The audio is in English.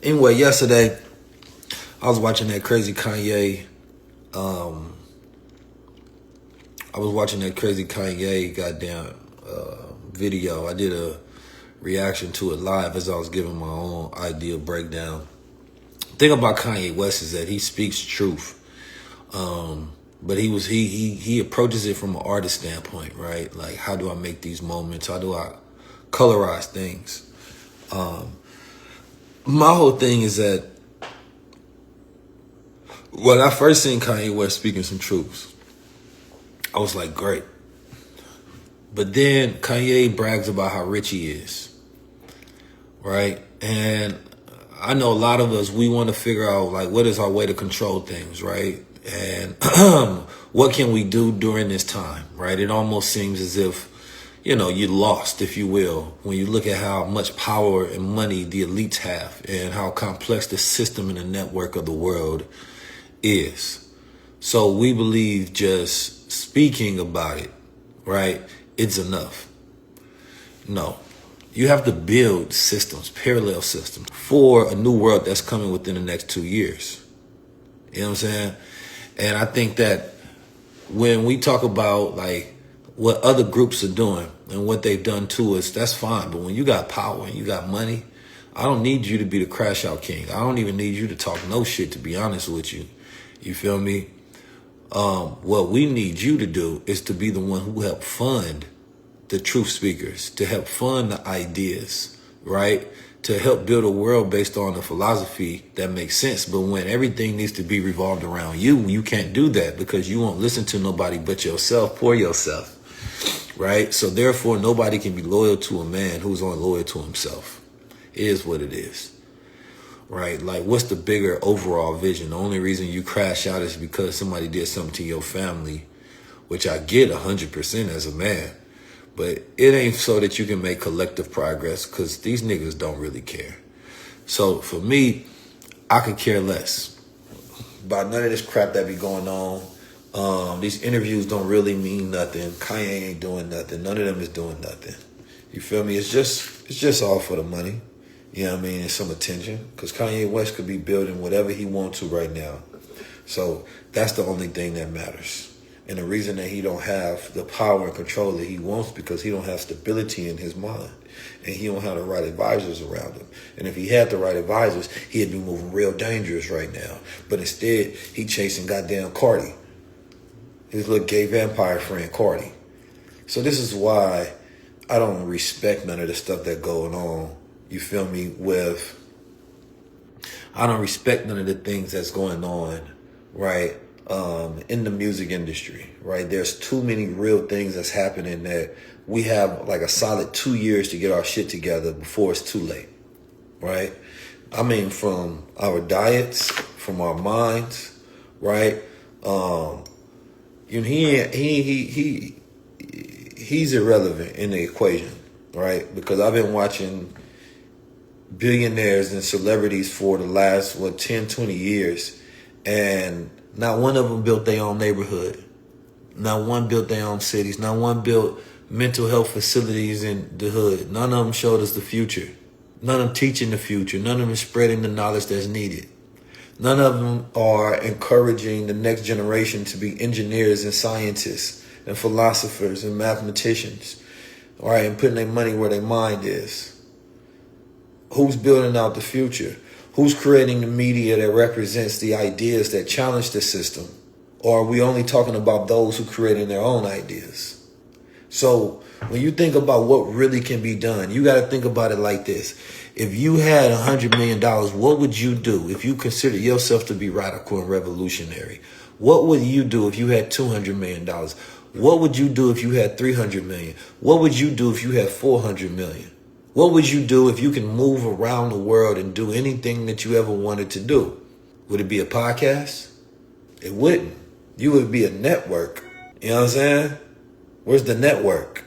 Anyway, yesterday I was watching that crazy Kanye. I was watching that crazy Kanye goddamn video. I did a reaction to it live as I was giving my own idea breakdown. The thing about Kanye West is that he speaks truth, but he approaches it from an artist standpoint, right? Like, how do I make these moments? How do I colorize things? My whole thing is that when I first seen Kanye West speaking some truths, I was like, great. But then Kanye brags about how rich he is, right? And I know a lot of us, we want to figure out, like, what is our way to control things, right? And what can we do during this time, right? It almost seems as if, you're lost, if you will, when you look at how much power and money the elites have and how complex the system and the network of the world is. So we believe just speaking about it, right, it's enough. No. You have to build systems, parallel systems, for a new world that's coming within the next 2 years. You know what I'm saying? And I think that when we talk about, like, what other groups are doing and what they've done to us, that's fine. But when you got power and you got money, I don't need you to be the crash out king. I don't even need you to talk no shit, to be honest with you. You feel me? What we need you to do is to be the one who help fund the truth speakers, to help fund the ideas, right? To help build a world based on a philosophy that makes sense. But when everything needs to be revolved around you can't do that because you won't listen to nobody but yourself for yourself, right? So therefore, nobody can be loyal to a man who's only loyal to himself. It is what it is, right? Like, what's the bigger overall vision? The only reason you crash out is because somebody did something to your family, which I get 100% as a man. But it ain't so that you can make collective progress, because these niggas don't really care. So for me, I could care less about none of this crap that be going on. These interviews don't really mean nothing. Kanye ain't doing nothing. None of them is doing nothing. You feel me? It's just all for the money. You know what I mean? And some attention. Because Kanye West could be building whatever he wants to right now. So that's the only thing that matters. And the reason that he don't have the power and control that he wants, because he don't have stability in his mind. And he don't have the right advisors around him. And if he had the right advisors, he'd be moving real dangerous right now. But instead, he chasing goddamn Cardi. His little gay vampire friend, Cardi. So this is why I don't respect none of the stuff that's going on. You feel me? I don't respect none of the things that's going on, right? In the music industry, right? There's too many real things that's happening that we have like a solid 2 years to get our shit together before it's too late, right? I mean, from our diets, from our minds, right? He's irrelevant in the equation, right? Because I've been watching billionaires and celebrities for the last, 10, 20 years, and not one of them built their own neighborhood. Not one built their own cities. Not one built mental health facilities in the hood. None of them showed us the future. None of them teaching the future. None of them spreading the knowledge that's needed. None of them are encouraging the next generation to be engineers and scientists and philosophers and mathematicians, all right, and putting their money where their mind is. Who's building out the future? Who's creating the media that represents the ideas that challenge the system? Or are we only talking about those who creating their own ideas? So when you think about what really can be done, you got to think about it like this. If you had $100 million, what would you do if you consider yourself to be radical and revolutionary? What would you do if you had $200 million? What would you do if you had $300 million? What would you do if you had $400 million? What would you do if you can move around the world and do anything that you ever wanted to do? Would it be a podcast? It wouldn't. You would be a network. You know what I'm saying? Where's the network?